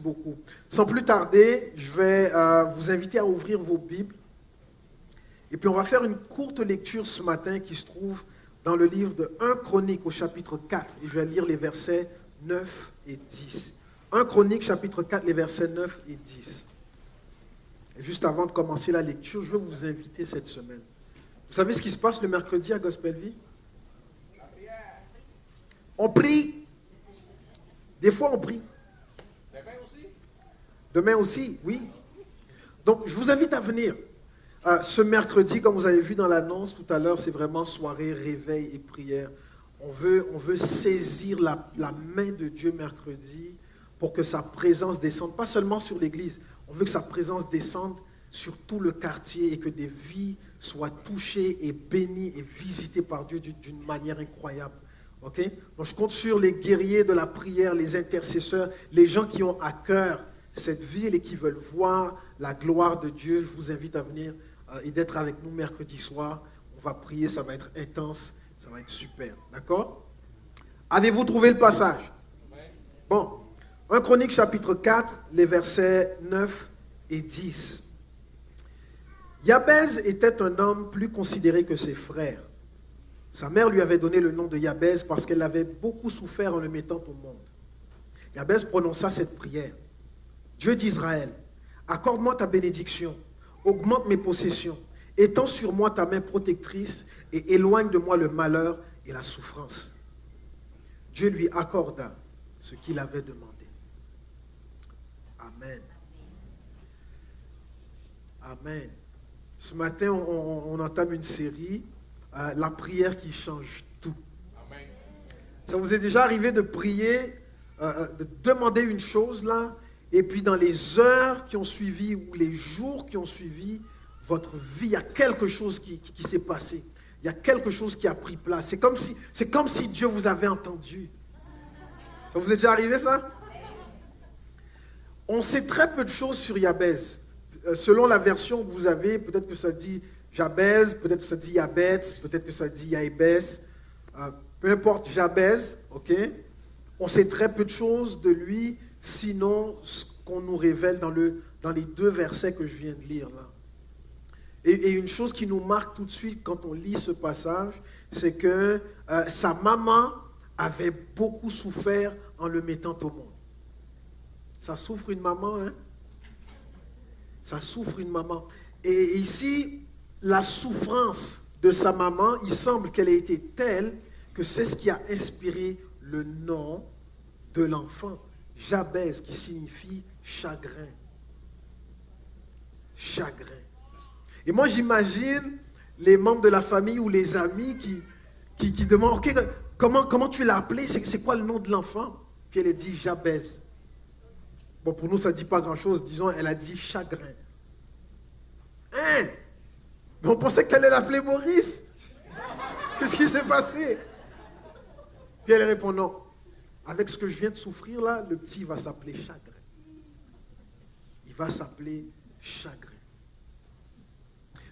beaucoup. Sans plus tarder, je vais vous inviter à ouvrir vos Bibles. Et puis on va faire une courte lecture ce matin qui se trouve dans le livre de 1 Chronique au chapitre 4. Et je vais lire les versets 9 et 10. 1 Chronique chapitre 4, les versets 9 et 10. Et juste avant de commencer la lecture, je veux vous inviter cette semaine. Vous savez ce qui se passe le mercredi à Gospel Vie? On prie. Des fois, on prie. Demain aussi? Demain aussi, oui. Donc, je vous invite à venir. Ce mercredi, comme vous avez vu dans l'annonce tout à l'heure, c'est vraiment soirée, réveil et prière. On veut saisir la main de Dieu mercredi pour que sa présence descende, pas seulement sur l'église. On veut que sa présence descende sur tout le quartier et que des vies soient touchées et bénies et visitées par Dieu d'une manière incroyable. Okay? Donc je compte sur les guerriers de la prière, les intercesseurs, les gens qui ont à cœur cette ville et qui veulent voir la gloire de Dieu. Je vous invite à venir et d'être avec nous mercredi soir. On va prier, ça va être intense, ça va être super. D'accord? Avez-vous trouvé le passage? Bon, 1 Chronique chapitre 4, les versets 9 et 10. Jabez était un homme plus considéré que ses frères. Sa mère lui avait donné le nom de Jabez parce qu'elle avait beaucoup souffert en le mettant au monde. Jabez prononça cette prière. Dieu d'Israël, accorde-moi ta bénédiction, augmente mes possessions, étends sur moi ta main protectrice et éloigne de moi le malheur et la souffrance. Dieu lui accorda ce qu'il avait demandé. Amen. Amen. Ce matin, on entame une série. La prière qui change tout. Amen. Ça vous est déjà arrivé de prier, de demander une chose là, et puis dans les heures qui ont suivi ou les jours qui ont suivi votre vie, il y a quelque chose qui s'est passé. Il y a quelque chose qui a pris place. C'est comme si Dieu vous avait entendu. Ça vous est déjà arrivé ça? On sait très peu de choses sur Jabez. Selon la version que vous avez, peut-être que ça dit Jabez, peut-être que ça dit Yabetz, peut-être que ça dit Yaibès. Peu importe, Jabez, ok? On sait très peu de choses de lui, sinon ce qu'on nous révèle dans les 2 versets que je viens de lire là. Et une chose qui nous marque tout de suite quand on lit ce passage, c'est que sa maman avait beaucoup souffert en le mettant au monde. Ça souffre une maman, hein? Ça souffre une maman. Et ici, la souffrance de sa maman, il semble qu'elle ait été telle que c'est ce qui a inspiré le nom de l'enfant, Jabez, qui signifie chagrin. Chagrin. Et moi, j'imagine les membres de la famille ou les amis qui demandent, ok, comment tu l'as appelé? C'est quoi le nom de l'enfant? Puis elle a dit Jabez. Bon, pour nous, ça ne dit pas grand-chose. Disons, elle a dit chagrin. Hein? Mais on pensait que tu allais l'appeler Maurice. Qu'est-ce qui s'est passé? Puis elle répond non. Avec ce que je viens de souffrir là, le petit va s'appeler chagrin. Il va s'appeler chagrin.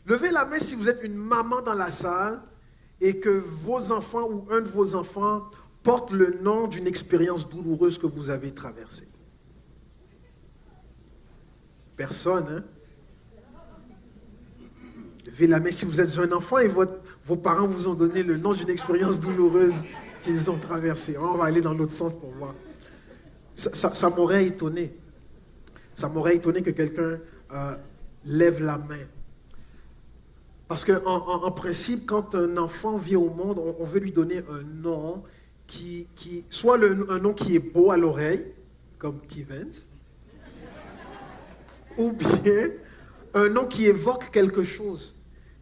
Levez la main si vous êtes une maman dans la salle et que vos enfants ou un de vos enfants porte le nom d'une expérience douloureuse que vous avez traversée. Personne, hein? Levez la main si vous êtes un enfant et vos parents vous ont donné le nom d'une expérience douloureuse qu'ils ont traversée. On va aller dans l'autre sens pour voir. Ça m'aurait étonné. Ça m'aurait étonné que quelqu'un lève la main. Parce qu'en principe, quand un enfant vient au monde, on veut lui donner un nom soit un nom qui est beau à l'oreille, comme Kivens, ou bien un nom qui évoque quelque chose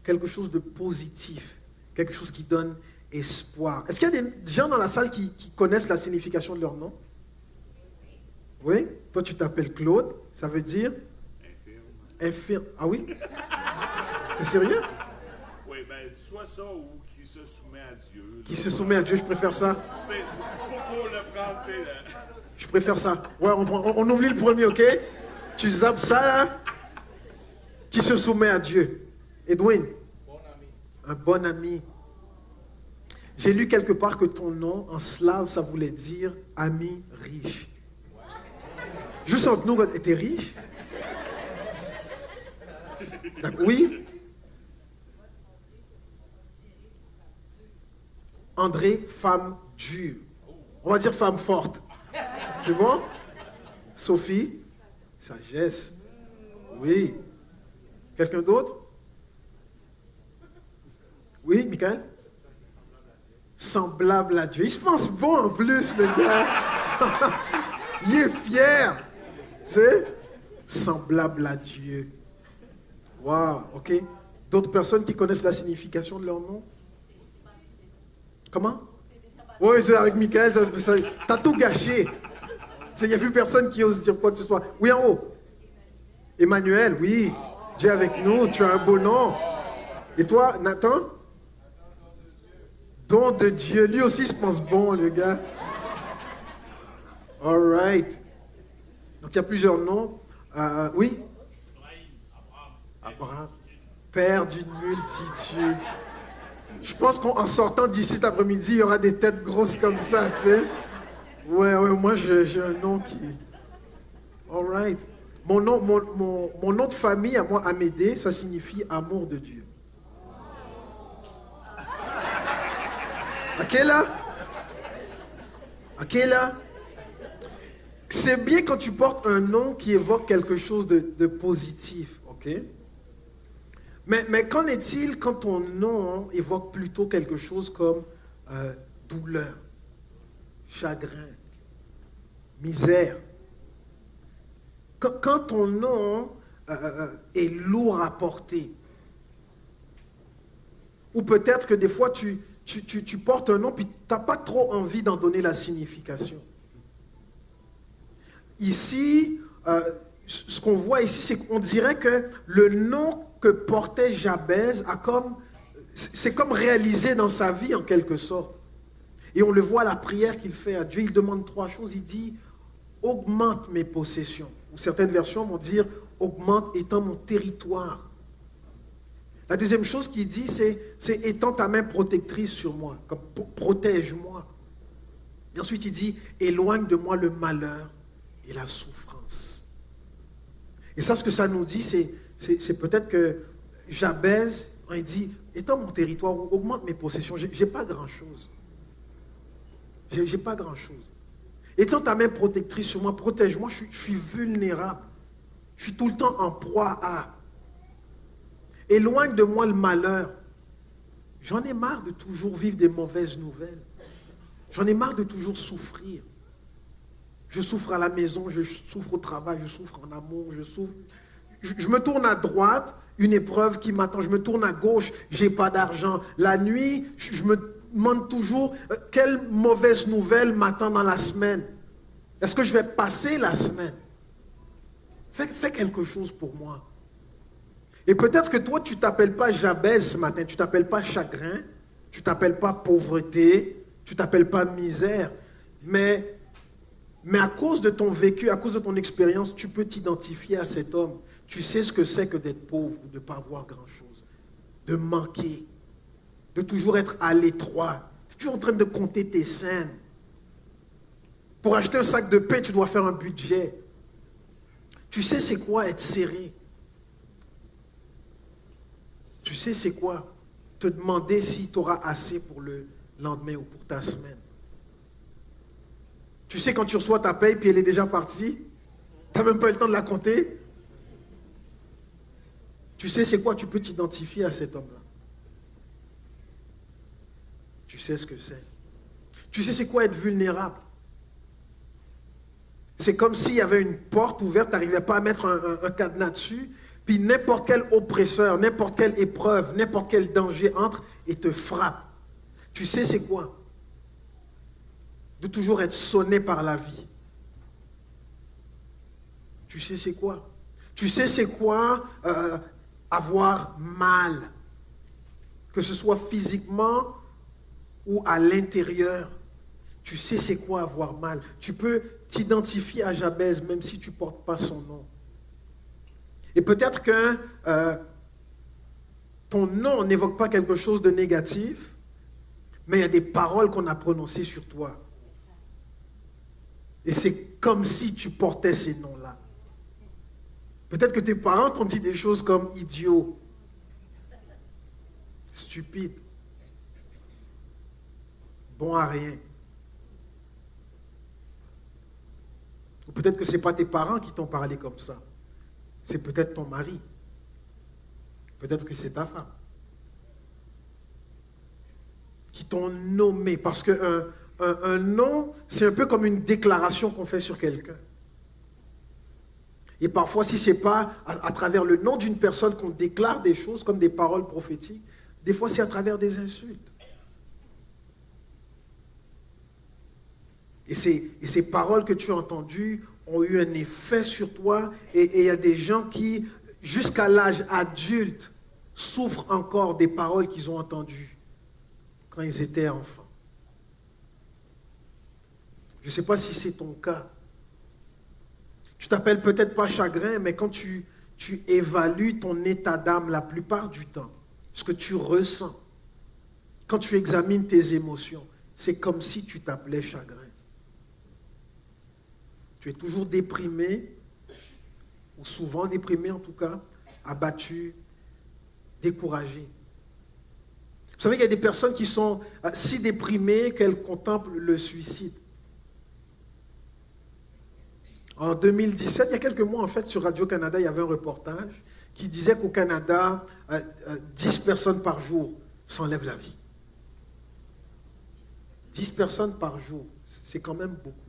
de positif, quelque chose qui donne espoir. Est-ce qu'il y a des gens dans la salle qui connaissent la signification de leur nom? Oui? Toi, tu t'appelles Claude, ça veut dire? Infirme. Ah oui? T'es sérieux? Oui, bien, soit ça ou qui se soumet à Dieu. Qui se soumet à Dieu, je préfère ça. C'est pour le prendre, tu sais. Je préfère ça. Ouais, on oublie le premier, ok? Tu zappes ça, là? Qui se soumet à Dieu. Edwin? Bon ami. Un bon ami. J'ai lu quelque part que ton nom, en slave, ça voulait dire ami riche. Juste entre nous, t'es riche? Oui? André, femme dure. On va dire femme forte. C'est bon? Sophie, sagesse. Oui. Quelqu'un d'autre? Oui, Michael? Semblable à Dieu. Il se pense bon en plus, le gars. Il est fier. Tu sais? Semblable à Dieu. Waouh, ok. D'autres personnes qui connaissent la signification de leur nom? Comment? Oui, c'est avec Michael, t'as tout gâché. Il n'y a plus personne qui ose dire quoi que ce soit. Oui, en haut. Emmanuel, oui. Dieu est avec nous, tu as un beau nom. Et toi, Nathan? Don de Dieu. Lui aussi se pense bon, le gars. All right. Donc, il y a plusieurs noms. Oui? Abraham. Père d'une multitude. Je pense qu'en sortant d'ici cet après-midi, il y aura des têtes grosses comme ça, tu sais. Ouais, moi j'ai un nom qui... All right. Mon nom de famille, à moi, Amédée, ça signifie amour de Dieu. Ok là? Ok là? C'est bien quand tu portes un nom qui évoque quelque chose de positif, ok? Mais qu'en est-il quand ton nom évoque plutôt quelque chose comme douleur, chagrin, misère? Quand ton nom est lourd à porter, ou peut-être que des fois tu portes un nom puis tu n'as pas trop envie d'en donner la signification. Ici, ce qu'on voit ici, c'est qu'on dirait que le nom que portait Jabez c'est comme réalisé dans sa vie en quelque sorte. Et on le voit à la prière qu'il fait à Dieu. Il demande 3 choses. Il dit, augmente mes possessions. Ou certaines versions vont dire, augmente étends mon territoire. La deuxième chose qu'il dit, c'est étends ta main protectrice sur moi, comme protège-moi. Et ensuite il dit, éloigne de moi le malheur et la souffrance. Et ça, ce que ça nous dit, c'est peut-être que Jabez, il dit, étends mon territoire, ou augmente mes possessions. J'ai pas grand-chose. J'ai pas grand-chose. Étends ta main protectrice sur moi, protège-moi, je suis vulnérable. Je suis tout le temps en proie à. Éloigne de moi le malheur. J'en ai marre de toujours vivre des mauvaises nouvelles. J'en ai marre de toujours souffrir. Je souffre à la maison, je souffre au travail, je souffre en amour, je me tourne à droite, une épreuve qui m'attend. Je me tourne à gauche, j'ai pas d'argent. La nuit, je me demande toujours quelle mauvaise nouvelle m'attend dans la semaine. Est-ce que je vais passer la semaine? Fais quelque chose pour moi. Et peut-être que toi, tu ne t'appelles pas Jabez ce matin, tu ne t'appelles pas chagrin, tu ne t'appelles pas pauvreté, tu ne t'appelles pas misère, mais à cause de ton vécu, à cause de ton expérience, tu peux t'identifier à cet homme. Tu sais ce que c'est que d'être pauvre ou de ne pas avoir grand-chose, de manquer, de toujours être à l'étroit. Tu es toujours en train de compter tes scènes. Pour acheter un sac de pain, tu dois faire un budget. Tu sais c'est quoi être serré. Tu sais c'est quoi te demander si tu auras assez pour le lendemain ou pour ta semaine. Tu sais quand tu reçois ta paye puis elle est déjà partie, tu n'as même pas eu le temps de la compter. Tu sais c'est quoi, tu peux t'identifier à cet homme-là. Tu sais ce que c'est. Tu sais c'est quoi être vulnérable. C'est comme s'il y avait une porte ouverte, tu n'arrivais pas à mettre un cadenas dessus, puis n'importe quel oppresseur, n'importe quelle épreuve, n'importe quel danger entre et te frappe. Tu sais c'est quoi? De toujours être sonné par la vie. Tu sais c'est quoi? Tu sais c'est quoi avoir mal, que ce soit physiquement ou à l'intérieur. Tu sais c'est quoi avoir mal. Tu peux t'identifier à Jabez même si tu ne portes pas son nom. Et peut-être que ton nom n'évoque pas quelque chose de négatif, mais il y a des paroles qu'on a prononcées sur toi. Et c'est comme si tu portais ces noms-là. Peut-être que tes parents t'ont dit des choses comme idiot, stupide, bon à rien. Ou peut-être que ce n'est pas tes parents qui t'ont parlé comme ça. C'est peut-être ton mari. Peut-être que c'est ta femme. Qui t'ont nommé. Parce qu'un nom, c'est un peu comme une déclaration qu'on fait sur quelqu'un. Et parfois, si ce n'est pas à travers le nom d'une personne qu'on déclare des choses comme des paroles prophétiques, des fois c'est à travers des insultes. Et ces paroles que tu as entendues ont eu un effet sur toi. Et il y a des gens qui, jusqu'à l'âge adulte, souffrent encore des paroles qu'ils ont entendues quand ils étaient enfants. Je ne sais pas si c'est ton cas. Tu t'appelles peut-être pas chagrin, mais quand tu évalues ton état d'âme la plupart du temps, ce que tu ressens, quand tu examines tes émotions, c'est comme si tu t'appelais chagrin. Tu es toujours déprimé, ou souvent déprimé en tout cas, abattu, découragé. Vous savez qu'il y a des personnes qui sont si déprimées qu'elles contemplent le suicide. En 2017, il y a quelques mois, en fait, sur Radio-Canada, il y avait un reportage qui disait qu'au Canada, 10 personnes par jour s'enlèvent la vie. 10 personnes par jour, c'est quand même beaucoup.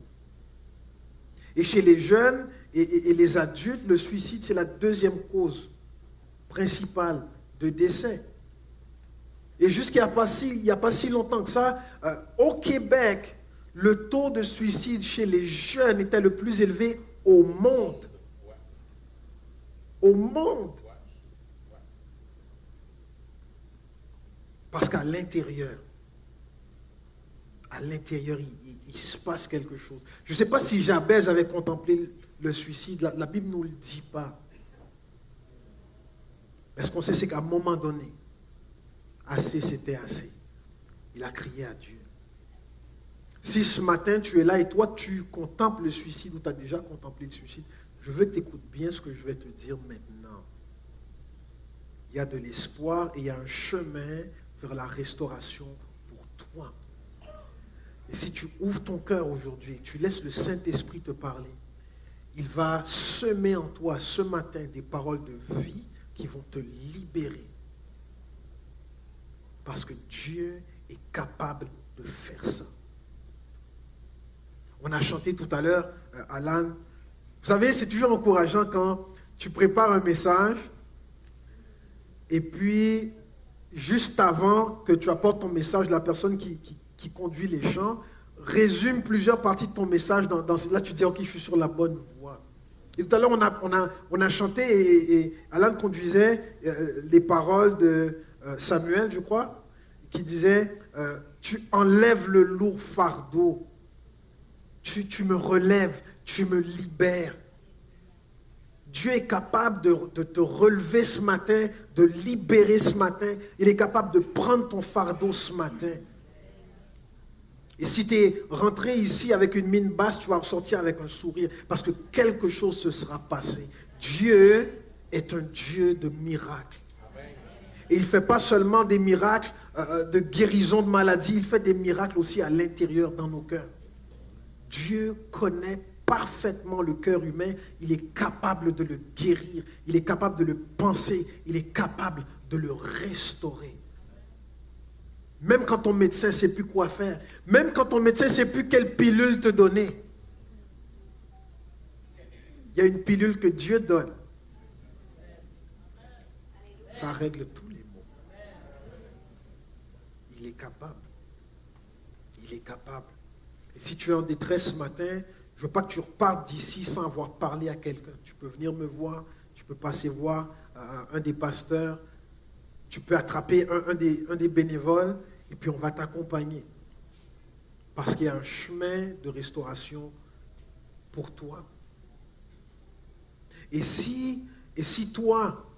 Et chez les jeunes et les adultes, le suicide, c'est la deuxième cause principale de décès. Et jusqu'à il n'y a pas si longtemps que ça, au Québec, le taux de suicide chez les jeunes était le plus élevé au monde. Au monde. Parce qu'à l'intérieur, il se passe quelque chose. Je ne sais pas si Jabez avait contemplé le suicide. La Bible ne nous le dit pas. Mais ce qu'on sait, c'est qu'à un moment donné, assez, c'était assez. Il a crié à Dieu. Si ce matin, tu es là et toi, tu contemples le suicide ou tu as déjà contemplé le suicide, je veux que tu écoutes bien ce que je vais te dire maintenant. Il y a de l'espoir et il y a un chemin vers la restauration pour toi. Et si tu ouvres ton cœur aujourd'hui, tu laisses le Saint-Esprit te parler, il va semer en toi ce matin des paroles de vie qui vont te libérer. Parce que Dieu est capable de faire ça. On a chanté tout à l'heure, Alan. Vous savez, c'est toujours encourageant quand tu prépares un message et puis, juste avant que tu apportes ton message, la personne qui conduit les chants résume plusieurs parties de ton message. Là, tu dis, ok, je suis sur la bonne voie. Et tout à l'heure, on a chanté et Alan conduisait les paroles de Samuel, je crois, qui disait, tu enlèves le lourd fardeau. Tu me relèves, tu me libères. Dieu est capable de te relever ce matin, de libérer ce matin. Il est capable de prendre ton fardeau ce matin. Et si tu es rentré ici avec une mine basse, tu vas ressortir avec un sourire parce que quelque chose se sera passé. Dieu est un Dieu de miracles. Et il ne fait pas seulement des miracles de guérison de maladies, il fait des miracles aussi à l'intérieur dans nos cœurs. Dieu connaît parfaitement le cœur humain, il est capable de le guérir, il est capable de le penser, il est capable de le restaurer. Même quand ton médecin ne sait plus quoi faire, même quand ton médecin ne sait plus quelle pilule te donner, il y a une pilule que Dieu donne. Ça règle tous les maux. Il est capable. Il est capable. Et si tu es en détresse ce matin, je ne veux pas que tu repartes d'ici sans avoir parlé à quelqu'un. Tu peux venir me voir, tu peux passer voir un des pasteurs, tu peux attraper un des bénévoles, et puis on va t'accompagner. Parce qu'il y a un chemin de restauration pour toi. Et si toi,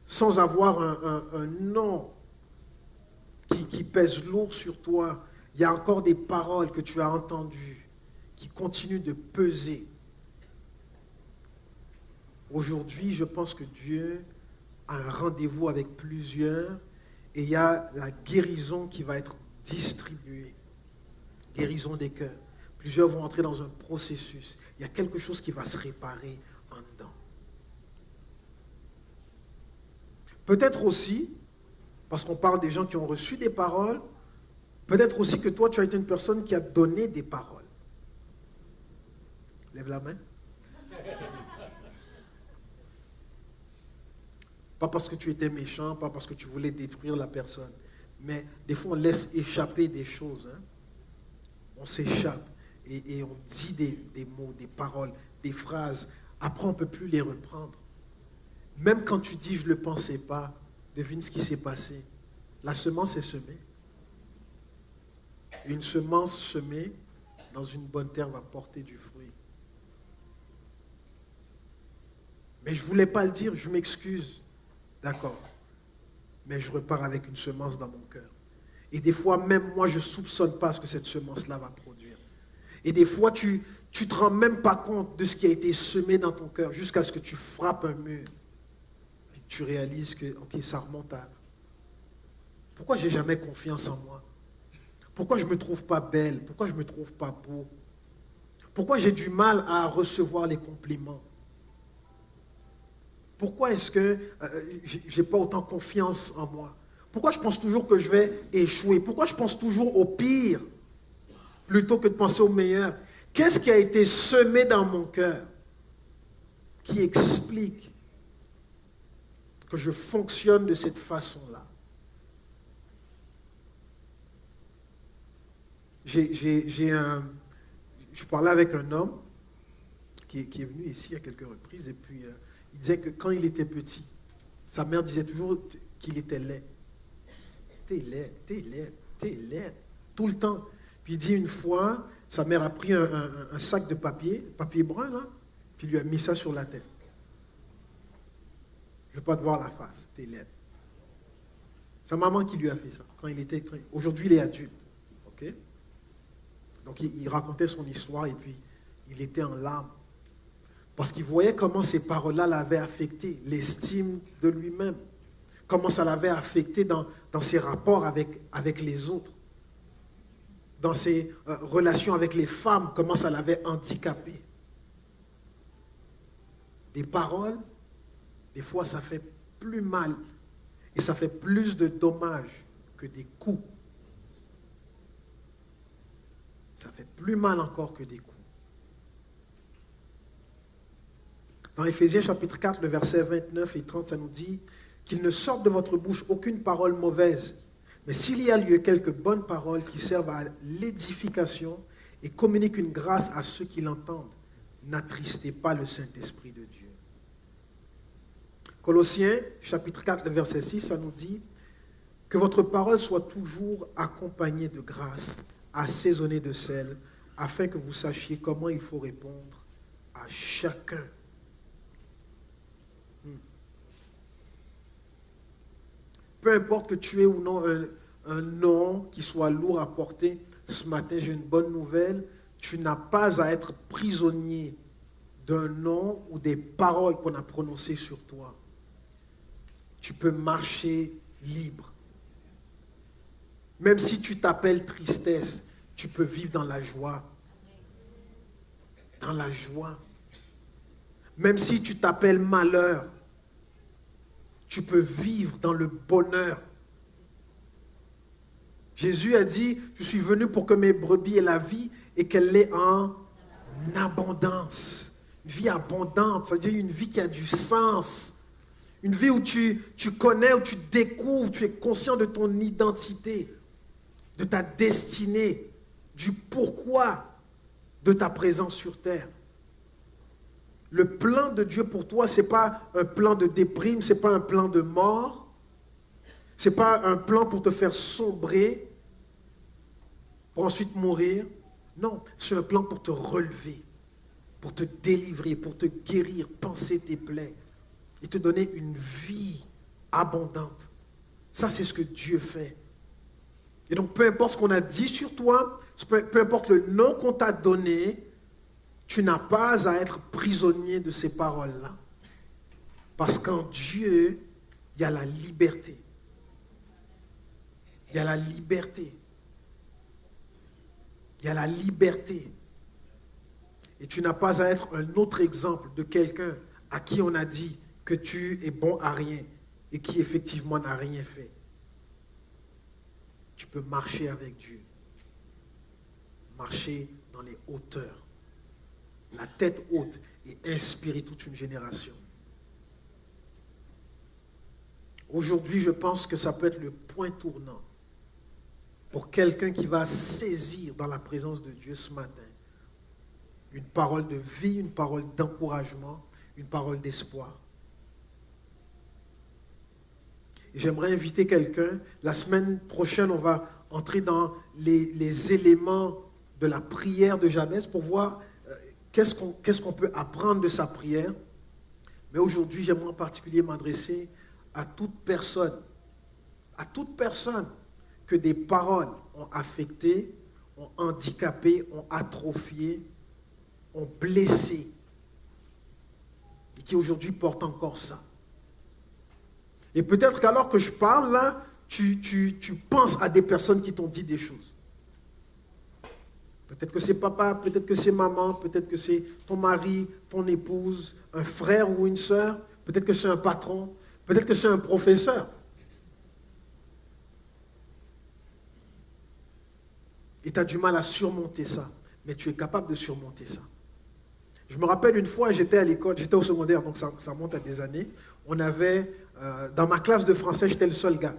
sans avoir un nom qui pèse lourd sur toi, il y a encore des paroles que tu as entendues qui continuent de peser. Aujourd'hui, je pense que Dieu a un rendez-vous avec plusieurs et il y a la guérison qui va être distribuée. Guérison des cœurs. Plusieurs vont entrer dans un processus. Il y a quelque chose qui va se réparer en dedans. Peut-être aussi, parce qu'on parle des gens qui ont reçu des paroles, peut-être aussi que toi, tu as été une personne qui a donné des paroles. Lève la main. Pas parce que tu étais méchant, pas parce que tu voulais détruire la personne. Mais des fois, on laisse échapper des choses. Hein. On s'échappe et on dit des mots, des paroles, des phrases. Après, on ne peut plus les reprendre. Même quand tu dis « je ne le pensais pas », devine ce qui s'est passé. La semence est semée. Une semence semée dans une bonne terre va porter du fruit. Mais je ne voulais pas le dire, je m'excuse. D'accord. Mais je repars avec une semence dans mon cœur. Et des fois, même moi, je ne soupçonne pas ce que cette semence-là va produire. Et des fois, tu ne te rends même pas compte de ce qui a été semé dans ton cœur jusqu'à ce que tu frappes un mur. Puis tu réalises que, ok, ça remonte à... Pourquoi je n'ai jamais confiance en moi? Pourquoi je ne me trouve pas belle? Pourquoi je ne me trouve pas beau? Pourquoi j'ai du mal à recevoir les compliments? Pourquoi est-ce que je n'ai pas autant confiance en moi? Pourquoi je pense toujours que je vais échouer? Pourquoi je pense toujours au pire plutôt que de penser au meilleur? Qu'est-ce qui a été semé dans mon cœur qui explique que je fonctionne de cette façon-là? Je parlais avec un homme qui est venu ici à quelques reprises et puis il disait que quand il était petit, sa mère disait toujours qu'il était laid. T'es laid, t'es laid, t'es laid, tout le temps. Puis il dit une fois, sa mère a pris un sac de papier brun, là, puis lui a mis ça sur la tête. Je ne veux pas te voir la face, t'es laid. Sa maman qui lui a fait ça. Aujourd'hui, il est adulte. Okay? Donc il racontait son histoire et puis il était en larmes. Parce qu'il voyait comment ces paroles-là l'avaient affecté, l'estime de lui-même. Comment ça l'avait affecté dans ses rapports avec les autres. Dans ses relations avec les femmes, comment ça l'avait handicapé. Des paroles, des fois, ça fait plus mal et ça fait plus de dommages que des coups. Ça fait plus mal encore que des coups. Dans Éphésiens chapitre 4, le verset 29 et 30, ça nous dit qu'il ne sorte de votre bouche aucune parole mauvaise, mais s'il y a lieu quelques bonnes paroles qui servent à l'édification et communiquent une grâce à ceux qui l'entendent, n'attristez pas le Saint-Esprit de Dieu. Colossiens chapitre 4, le verset 6, ça nous dit que votre parole soit toujours accompagnée de grâce, assaisonnée de sel, afin que vous sachiez comment il faut répondre à chacun. Peu importe que tu aies ou non un nom qui soit lourd à porter, ce matin j'ai une bonne nouvelle, tu n'as pas à être prisonnier d'un nom ou des paroles qu'on a prononcées sur toi. Tu peux marcher libre. Même si tu t'appelles tristesse, tu peux vivre dans la joie. Dans la joie. Même si tu t'appelles malheur, tu peux vivre dans le bonheur. Jésus a dit, je suis venu pour que mes brebis aient la vie et qu'elle l'ait en abondance. Une vie abondante, ça veut dire une vie qui a du sens. Une vie où tu connais, où tu découvres, tu es conscient de ton identité, de ta destinée, du pourquoi de ta présence sur terre. Le plan de Dieu pour toi, ce n'est pas un plan de déprime, ce n'est pas un plan de mort, ce n'est pas un plan pour te faire sombrer, pour ensuite mourir. Non, c'est un plan pour te relever, pour te délivrer, pour te guérir, panser tes plaies et te donner une vie abondante. Ça, c'est ce que Dieu fait. Et donc, peu importe ce qu'on a dit sur toi, peu importe le nom qu'on t'a donné, tu n'as pas à être prisonnier de ces paroles-là. Parce qu'en Dieu, il y a la liberté. Il y a la liberté. Il y a la liberté. Et tu n'as pas à être un autre exemple de quelqu'un à qui on a dit que tu es bon à rien et qui effectivement n'a rien fait. Tu peux marcher avec Dieu. Marcher dans les hauteurs. La tête haute et inspirer toute une génération. Aujourd'hui, je pense que ça peut être le point tournant pour quelqu'un qui va saisir dans la présence de Dieu ce matin une parole de vie, une parole d'encouragement, une parole d'espoir. Et j'aimerais inviter quelqu'un. La semaine prochaine, on va entrer dans les éléments de la prière de Jabez pour voir qu'est-ce qu'on peut apprendre de sa prière. Mais aujourd'hui, j'aimerais en particulier m'adresser à toute personne que des paroles ont affecté, ont handicapé, ont atrophié, ont blessé, et qui aujourd'hui portent encore ça. Et peut-être qu'alors que je parle là, tu penses à des personnes qui t'ont dit des choses. Peut-être que c'est papa, peut-être que c'est maman, peut-être que c'est ton mari, ton épouse, un frère ou une sœur, peut-être que c'est un patron, peut-être que c'est un professeur. Et tu as du mal à surmonter ça, mais tu es capable de surmonter ça. Je me rappelle une fois, j'étais à l'école, j'étais au secondaire, donc ça remonte à des années. On avait, dans ma classe de français, j'étais le seul gars.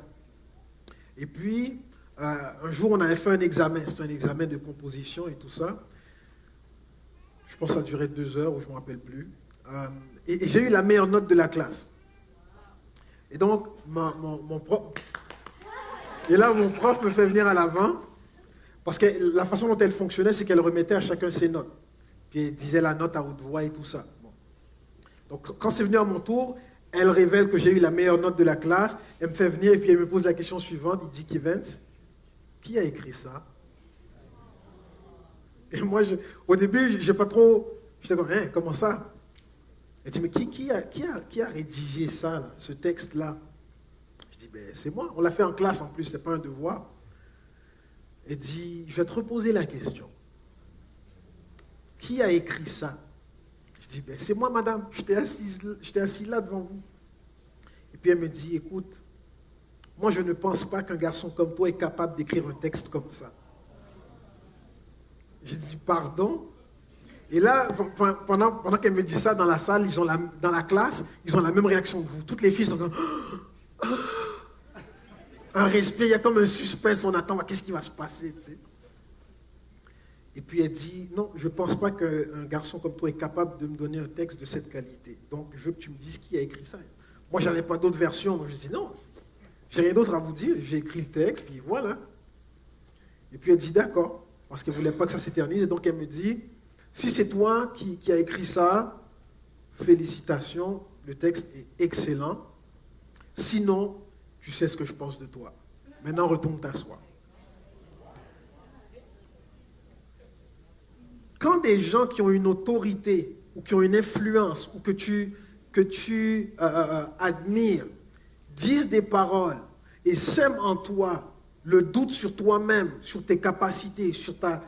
Et puis, un jour, on avait fait un examen. C'était un examen de composition et tout ça. Je pense que ça a duré 2 heures, ou je ne me rappelle plus. Et j'ai eu la meilleure note de la classe. Et donc, mon prof... Et là, mon prof me fait venir à l'avant, parce que la façon dont elle fonctionnait, c'est qu'elle remettait à chacun ses notes. Puis elle disait la note à haute voix et tout ça. Bon. Donc, quand c'est venu à mon tour, elle révèle que j'ai eu la meilleure note de la classe. Elle me fait venir et puis elle me pose la question suivante. Il dit, Kevin, qui a écrit ça? Et moi, au début, j'ai pas trop... J'étais comme, hein, comment ça? Elle dit, mais qui a rédigé ça, là, ce texte-là? Je dis, ben, c'est moi. On l'a fait en classe en plus, c'est pas un devoir. Elle dit, je vais te reposer la question. Qui a écrit ça? Je dis, ben, c'est moi, madame. J'étais assis là devant vous. Et puis elle me dit, écoute, moi, je ne pense pas qu'un garçon comme toi est capable d'écrire un texte comme ça. J'ai dit, pardon? Et là, pendant qu'elle me dit ça dans la salle, dans la classe, ils ont la même réaction que vous. Toutes les filles sont comme... Un respect, il y a comme un suspense, on attend, qu'est-ce qui va se passer, tu sais? Et puis elle dit, non, je ne pense pas qu'un garçon comme toi est capable de me donner un texte de cette qualité. Donc, je veux que tu me dises qui a écrit ça. Moi, je n'avais pas d'autres versions. Donc, je dis, non, j'ai rien d'autre à vous dire. J'ai écrit le texte, puis voilà. Et puis elle dit, d'accord, parce qu'elle ne voulait pas que ça s'éternise. Et donc, elle me dit, si c'est toi qui as écrit ça, félicitations, le texte est excellent. Sinon, tu sais ce que je pense de toi. Maintenant, retourne t'asseoir. Quand des gens qui ont une autorité ou qui ont une influence ou que tu admires disent des paroles et sèment en toi le doute sur toi-même, sur tes capacités, sur ta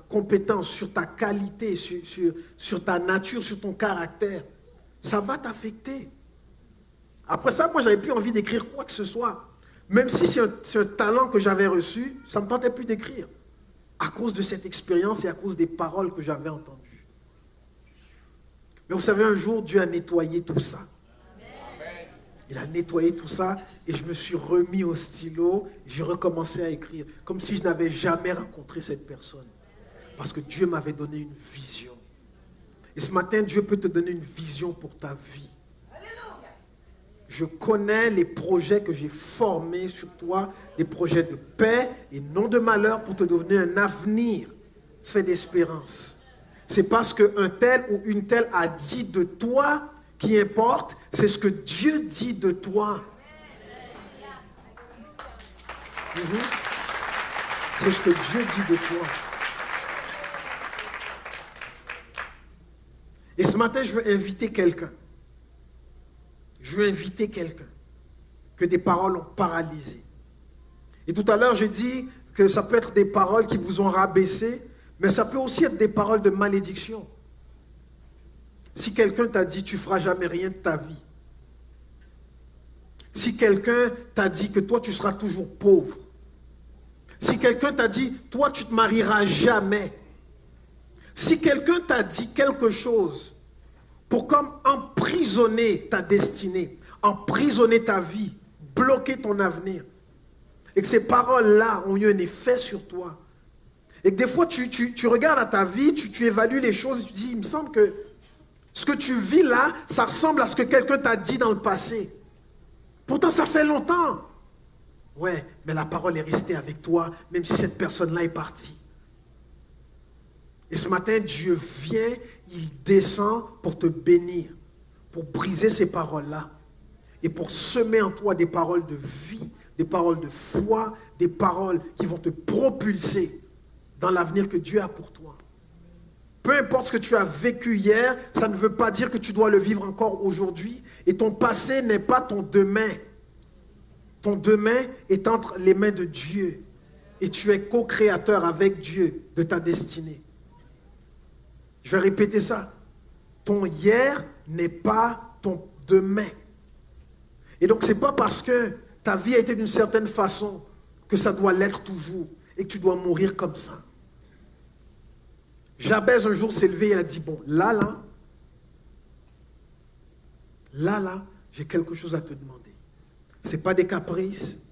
compétence, sur ta qualité, sur ta nature, sur ton caractère, ça va t'affecter. Après ça, moi, j'avais plus envie d'écrire quoi que ce soit. Même si c'est un talent que j'avais reçu, ça ne me tentait plus d'écrire. À cause de cette expérience et à cause des paroles que j'avais entendues. Mais vous savez, un jour, Dieu a nettoyé tout ça. Il a nettoyé tout ça et je me suis remis au stylo, j'ai recommencé à écrire, comme si je n'avais jamais rencontré cette personne. Parce que Dieu m'avait donné une vision. Et ce matin, Dieu peut te donner une vision pour ta vie. Je connais les projets que j'ai formés sur toi, des projets de paix et non de malheur pour te donner un avenir fait d'espérance. C'est parce qu'un tel ou une telle a dit de toi qui importe, c'est ce que Dieu dit de toi. C'est ce que Dieu dit de toi. Et ce matin, je veux inviter quelqu'un. Je veux inviter quelqu'un que des paroles ont paralysé. Et tout à l'heure, j'ai dit que ça peut être des paroles qui vous ont rabaissé, mais ça peut aussi être des paroles de malédiction. Si quelqu'un t'a dit, tu ne feras jamais rien de ta vie. Si quelqu'un t'a dit que toi, tu seras toujours pauvre. Si quelqu'un t'a dit, toi, tu ne te marieras jamais. Si quelqu'un t'a dit quelque chose pour comme emprisonner ta destinée, emprisonner ta vie, bloquer ton avenir, et que ces paroles-là ont eu un effet sur toi, et que des fois, tu regardes à ta vie, tu évalues les choses et tu dis, il me semble que ce que tu vis là, ça ressemble à ce que quelqu'un t'a dit dans le passé. Pourtant, ça fait longtemps. Ouais, mais la parole est restée avec toi, même si cette personne-là est partie. Et ce matin, Dieu vient, il descend pour te bénir, pour briser ces paroles-là, et pour semer en toi des paroles de vie, des paroles de foi, des paroles qui vont te propulser dans l'avenir que Dieu a pour toi. Peu importe ce que tu as vécu hier, ça ne veut pas dire que tu dois le vivre encore aujourd'hui. Et ton passé n'est pas ton demain. Ton demain est entre les mains de Dieu. Et tu es co-créateur avec Dieu de ta destinée. Je vais répéter ça. Ton hier n'est pas ton demain. Et donc, ce n'est pas parce que ta vie a été d'une certaine façon que ça doit l'être toujours et que tu dois mourir comme ça. Jabez un jour s'est levé et a dit, bon, là, j'ai quelque chose à te demander. Ce n'est pas des caprices,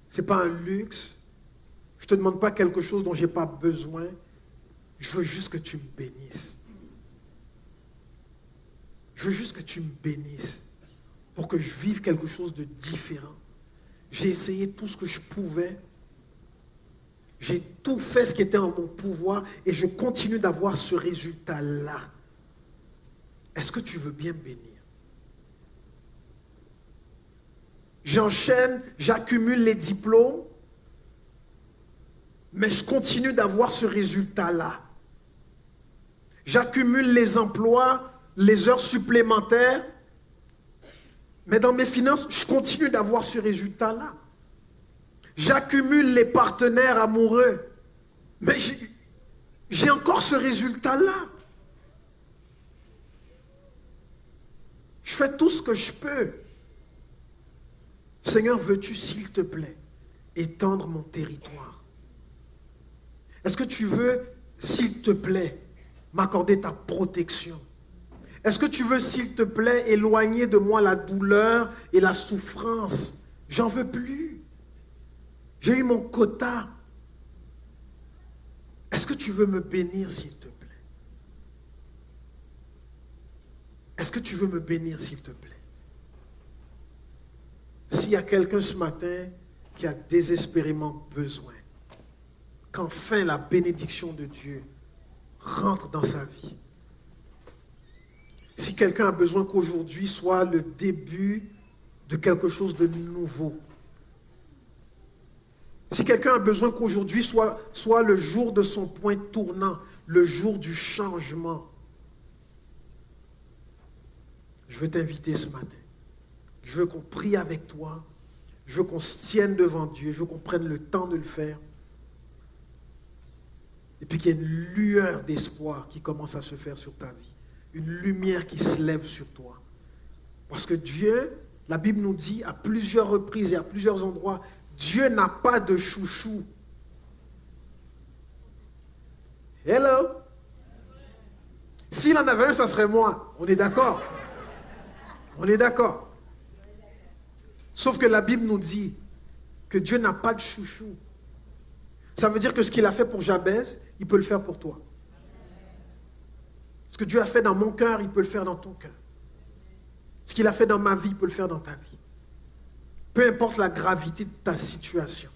ce n'est pas un luxe. Je ne te demande pas quelque chose dont je n'ai pas besoin. Je veux juste que tu me bénisses. Je veux juste que tu me bénisses pour que je vive quelque chose de différent. J'ai essayé tout ce que je pouvais. J'ai tout fait ce qui était en mon pouvoir et je continue d'avoir ce résultat-là. Est-ce que tu veux bien me bénir? J'enchaîne, j'accumule les diplômes, mais je continue d'avoir ce résultat-là. J'accumule les emplois, les heures supplémentaires, mais dans mes finances, je continue d'avoir ce résultat-là. J'accumule les partenaires amoureux, mais j'ai encore ce résultat-là. Je fais tout ce que je peux. Seigneur, veux-tu, s'il te plaît, étendre mon territoire? Est-ce que tu veux, s'il te plaît, m'accorder ta protection? Est-ce que tu veux, s'il te plaît, éloigner de moi la douleur et la souffrance? J'en veux plus. J'ai eu mon quota. Est-ce que tu veux me bénir, s'il te plaît? Est-ce que tu veux me bénir, s'il te plaît? S'il y a quelqu'un ce matin qui a désespérément besoin qu'enfin la bénédiction de Dieu rentre dans sa vie, si quelqu'un a besoin qu'aujourd'hui soit le début de quelque chose de nouveau, si quelqu'un a besoin qu'aujourd'hui soit le jour de son point tournant, le jour du changement, je veux t'inviter ce matin. Je veux qu'on prie avec toi. Je veux qu'on se tienne devant Dieu. Je veux qu'on prenne le temps de le faire. Et puis qu'il y ait une lueur d'espoir qui commence à se faire sur ta vie. Une lumière qui se lève sur toi. Parce que Dieu, la Bible nous dit à plusieurs reprises et à plusieurs endroits, Dieu n'a pas de chouchou. Hello? S'il en avait un, ça serait moi. On est d'accord? On est d'accord. Sauf que la Bible nous dit que Dieu n'a pas de chouchou. Ça veut dire que ce qu'il a fait pour Jabez, il peut le faire pour toi. Ce que Dieu a fait dans mon cœur, il peut le faire dans ton cœur. Ce qu'il a fait dans ma vie, il peut le faire dans ta vie. Peu importe la gravité de ta situation.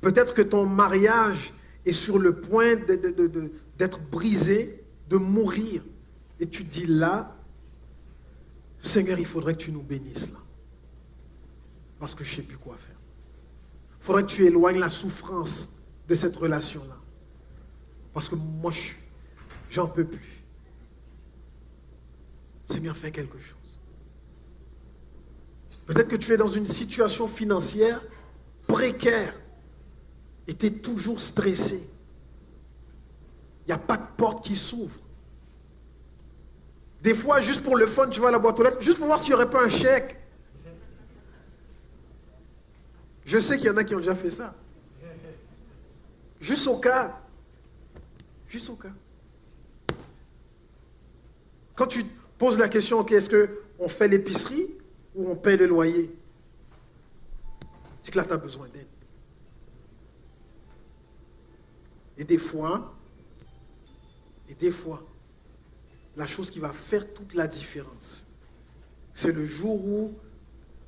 Peut-être que ton mariage est sur le point d'être brisé, de mourir. Et tu te dis là, Seigneur, il faudrait que tu nous bénisses là. Parce que je ne sais plus quoi faire. Il faudrait que tu éloignes la souffrance de cette relation-là. Parce que moi, j'en peux plus. Seigneur, fais quelque chose. Peut-être que tu es dans une situation financière précaire et tu es toujours stressé. Il n'y a pas de porte qui s'ouvre. Des fois, juste pour le fun, tu vas à la boîte aux lettres, juste pour voir s'il n'y aurait pas un chèque. Je sais qu'il y en a qui ont déjà fait ça. Juste au cas. Juste au cas. Quand tu poses la question, ok, est-ce qu'on fait l'épicerie ou on paye le loyer? C'est que là, tu as besoin d'aide. Et des fois, la chose qui va faire toute la différence, c'est le jour où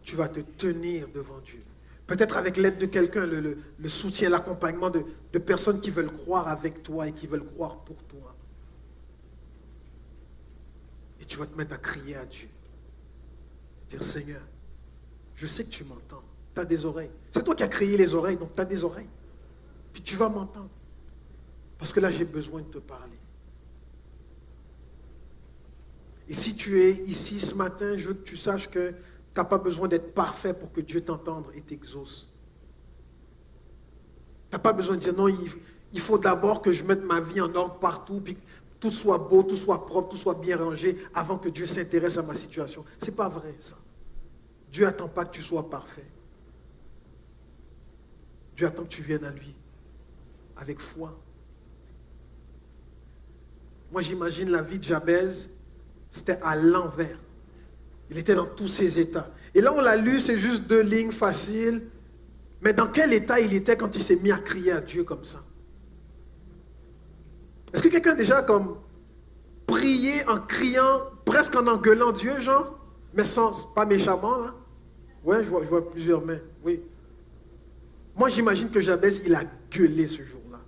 tu vas te tenir devant Dieu. Peut-être avec l'aide de quelqu'un, le soutien, l'accompagnement de personnes qui veulent croire avec toi et qui veulent croire pour toi. Et tu vas te mettre à crier à Dieu. Dire, Seigneur, je sais que tu m'entends. Tu as des oreilles. C'est toi qui as créé les oreilles, donc tu as des oreilles. Puis tu vas m'entendre. Parce que là, j'ai besoin de te parler. Et si tu es ici ce matin, je veux que tu saches que tu n'as pas besoin d'être parfait pour que Dieu t'entende et t'exauce. Tu n'as pas besoin de dire, non, il faut d'abord que je mette ma vie en ordre partout, puis que tout soit beau, tout soit propre, tout soit bien rangé, avant que Dieu s'intéresse à ma situation. Ce n'est pas vrai, ça. Dieu n'attend pas que tu sois parfait. Dieu attend que tu viennes à lui, avec foi. Moi, j'imagine la vie de Jabez, c'était à l'envers. Il était dans tous ses états. Et là, on l'a lu, c'est juste 2 lignes faciles. Mais dans quel état il était quand il s'est mis à crier à Dieu comme ça? Est-ce que quelqu'un a déjà comme prié en criant, presque en engueulant Dieu, genre? Mais sans, pas méchamment, là? Ouais, je vois plusieurs mains, oui. Moi, j'imagine que Jabez, il a gueulé ce jour-là.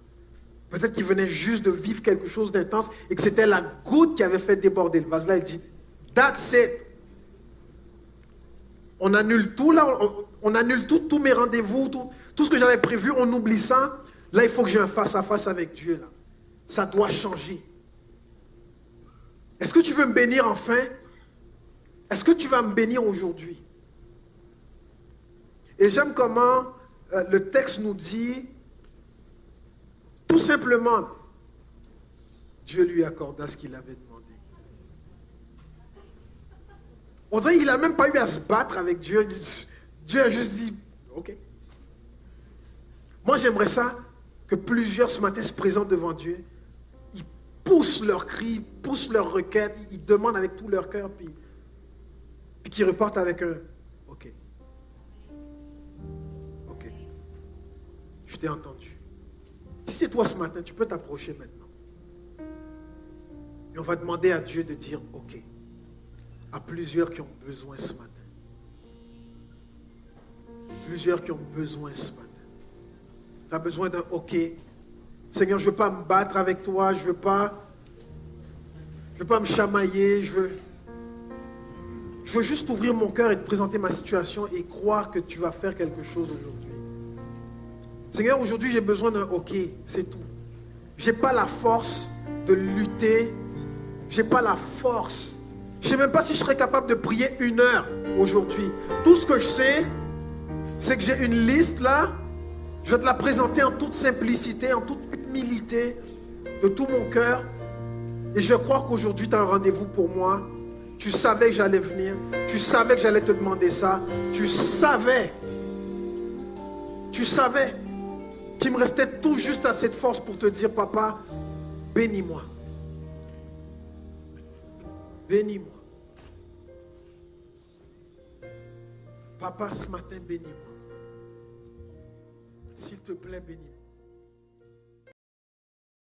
Peut-être qu'il venait juste de vivre quelque chose d'intense et que c'était la goutte qui avait fait déborder le vase. Là, il dit, that's it. On annule tout, là, on annule tout, tous mes rendez-vous, tout ce que j'avais prévu, on oublie ça. Là, il faut que j'ai un face-à-face avec Dieu, là. Ça doit changer. Est-ce que tu veux me bénir enfin? Est-ce que tu vas me bénir aujourd'hui? Et j'aime comment le texte nous dit, tout simplement, Dieu lui accorda ce qu'il avait demandé. On dirait qu'il n'a même pas eu à se battre avec Dieu. Dieu a juste dit, ok. Moi, j'aimerais ça que plusieurs ce matin se présentent devant Dieu. Ils poussent leurs cris, ils poussent leurs requêtes, ils demandent avec tout leur cœur, puis qu'ils repartent avec un ok. Ok. Je t'ai entendu. Si c'est toi ce matin, tu peux t'approcher maintenant. Et on va demander à Dieu de dire ok. À plusieurs qui ont besoin ce matin. Plusieurs qui ont besoin ce matin. Tu as besoin d'un ok. Seigneur, je ne veux pas me battre avec toi, je ne veux pas me chamailler, je veux juste ouvrir mon cœur et te présenter ma situation et croire que tu vas faire quelque chose aujourd'hui. Seigneur, aujourd'hui j'ai besoin d'un ok, c'est tout. Je n'ai pas la force de lutter, je n'ai pas la force. Je ne sais même pas si je serais capable de prier 1 heure aujourd'hui. Tout ce que je sais, c'est que j'ai une liste là. Je vais te la présenter en toute simplicité, en toute humilité, de tout mon cœur. Et je crois qu'aujourd'hui, tu as un rendez-vous pour moi. Tu savais que j'allais venir. Tu savais que j'allais te demander ça. Tu savais qu'il me restait tout juste assez de force pour te dire, papa, bénis-moi. Bénis-moi. Papa, ce matin, bénis-moi. S'il te plaît, bénis-moi.